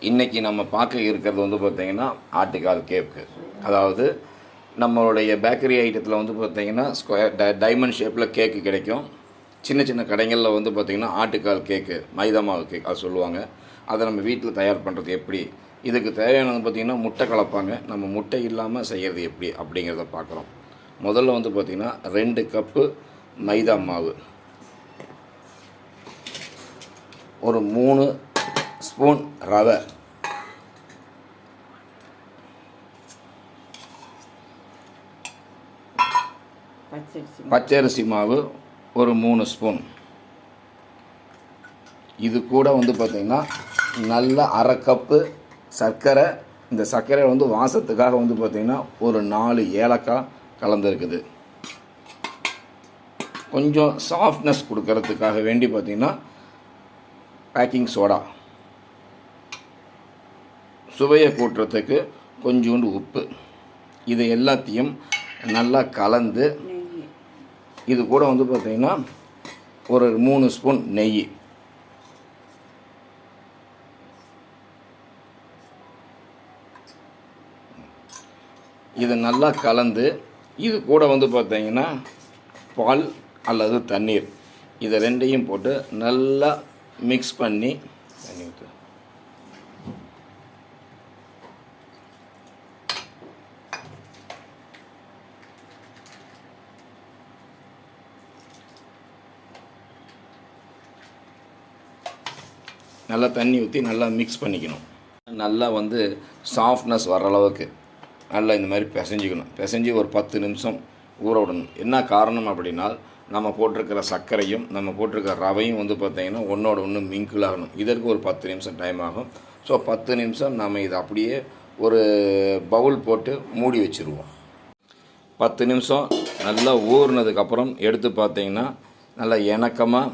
இன்றைக்கி நம்ம பார்க்க இருக்கிறது வந்து பார்த்திங்கன்னா ஆட்டுக்கால் கேக்கு. அதாவது நம்மளுடைய பேக்கரி ஐட்டத்தில் வந்து பார்த்திங்கன்னா டைமண்ட் ஷேப்பில் கேக்கு கிடைக்கும். சின்ன சின்ன கடைகளில் வந்து பார்த்திங்கன்னா ஆட்டுக்கால் கேக்கு, மைதா மாவு கேக் அது சொல்லுவாங்க. அதை நம்ம வீட்டில் தயார் பண்ணுறது எப்படி, இதுக்கு தேவையானது பார்த்திங்கன்னா முட்டை கலப்பாங்க. நம்ம முட்டை இல்லாமல் செய்கிறது எப்படி அப்படிங்கிறத பார்க்குறோம். முதல்ல வந்து பார்த்திங்கன்னா 2 கப்பு மைதா மாவு, ஒரு 3 ஸ்பூன் ரவை, பச்சரிசி மாவு ஒரு 3 ஸ்பூன். இது கூட வந்து பார்த்திங்கன்னா நல்ல அரை கப்பு சர்க்கரை. இந்த சர்க்கரை வந்து வாசத்துக்காக வந்து பார்த்திங்கன்னா ஒரு 4 ஏலக்காய் கலந்துருக்குது. கொஞ்சம் சாஃப்ட்னஸ் கொடுக்கறதுக்காக வேண்டி பார்த்திங்கன்னா பேக்கிங் சோடா, சுவையை கூட்டுறதுக்கு கொஞ்சோண்டு உப்பு. இது எல்லாத்தையும் நல்லா கலந்து இது கூட வந்து பார்த்திங்கன்னா ஒரு 3 ஸ்பூன் நெய், இது நல்லா கலந்து இது கூட வந்து பார்த்திங்கன்னா பால் அல்லது தண்ணீர், இதை ரெண்டையும் போட்டு நல்லா மிக்ஸ் பண்ணி நல்லா தண்ணி ஊற்றி நல்லா மிக்ஸ் பண்ணிக்கணும். நல்லா வந்து சாஃப்ட்னஸ் வர அளவுக்கு நல்லா இந்த மாதிரி பிசைஞ்சு ஒரு 10 நிமிஷம் ஊற விடணும். என்ன காரணம் அப்படின்னா, நம்ம போட்டிருக்கிற சர்க்கரையும் நம்ம போட்டிருக்கிற ரவையும் வந்து பார்த்திங்கன்னா ஒன்றோட ஒன்று மிங்கிள் ஆகணும். இதற்கு ஒரு 10 நிமிஷம் டைம் ஆகும். ஸோ 10 நிமிஷம் நம்ம இதை அப்படியே ஒரு பவுல் போட்டு மூடி வச்சுருவோம். 10 நிமிஷம் நல்லா ஊறினதுக்கப்புறம் எடுத்து பார்த்திங்கன்னா நல்லா இணக்கமாக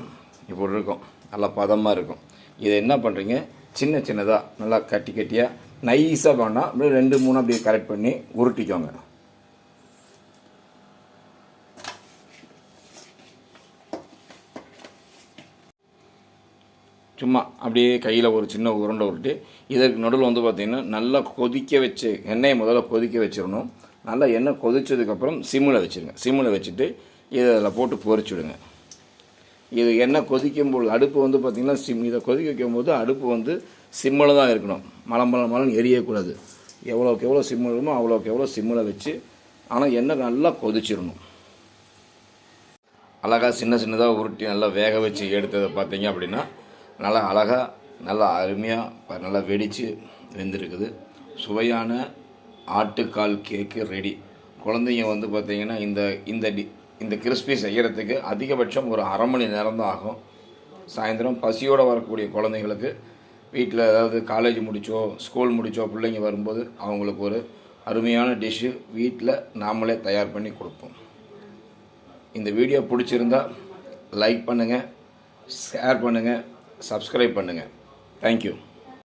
இப்படி இருக்கும், நல்லா பதமாக இருக்கும். இதை என்ன பண்ணுறீங்க, சின்ன சின்னதாக நல்லா கட்டியாக நைஸாக பண்ணால் அப்படியே 2-3 அப்படியே கரெக்ட் பண்ணி உருட்டிக்கோங்க. சும்மா அப்படியே கையில் ஒரு சின்ன உருண்டை உருட்டி இதற்கு நடுவில் வந்து பார்த்திங்கன்னா நல்லா கொதிக்க வச்சு எண்ணெயை முதல்ல கொதிக்க வச்சிடணும். நல்லா எண்ணெய் கொதித்ததுக்கப்புறம் சிம்மில் வச்சுருங்க. சிம்மில் வச்சுட்டு இதை அதில் போட்டு பொரிச்சுடுங்க. இது எண்ணெய் கொதிக்கும்போது அடுப்பு வந்து பார்த்திங்கன்னா இதை கொதிக்க வைக்கும்போது அடுப்பு வந்து சிம்மில் தான் இருக்கணும். மலம் எரியக்கூடாது. எவ்வளோக்கு எவ்வளோ சிம்மில் இருக்கணுமோ அவ்வளோக்கு எவ்வளோ சிம்மில் வச்சு, ஆனால் எண்ணெய் நல்லா கொதிச்சிடணும். அழகாக சின்ன சின்னதாக உருட்டி நல்லா வேக வச்சு எடுத்ததை பார்த்தீங்க அப்படின்னா நல்லா அழகாக நல்லா அருமையாக நல்லா வெடித்து வெந்திருக்குது. சுவையான ஆட்டுக்கால் கேக்கு ரெடி. குழந்தைங்க வந்து பார்த்திங்கன்னா இந்த கிறிஸ்பி செய்கிறதுக்கு அதிகபட்சம் ஒரு அரை மணி நேரம் தான் ஆகும். சாயந்தரம் பசியோடு வரக்கூடிய குழந்தைங்களுக்கு வீட்டில் ஏதாவது காலேஜ் முடித்தோ ஸ்கூல் முடித்தோ பிள்ளைங்க வரும்போது அவங்களுக்கு ஒரு அருமையான டிஷ்ஷு வீட்டில் நாமளே தயார் பண்ணி கொடுப்போம். இந்த வீடியோ பிடிச்சிருந்தால் லைக் பண்ணுங்கள், ஷேர் பண்ணுங்கள், சப்ஸ்கிரைப் பண்ணுங்கள். தேங்க்யூ.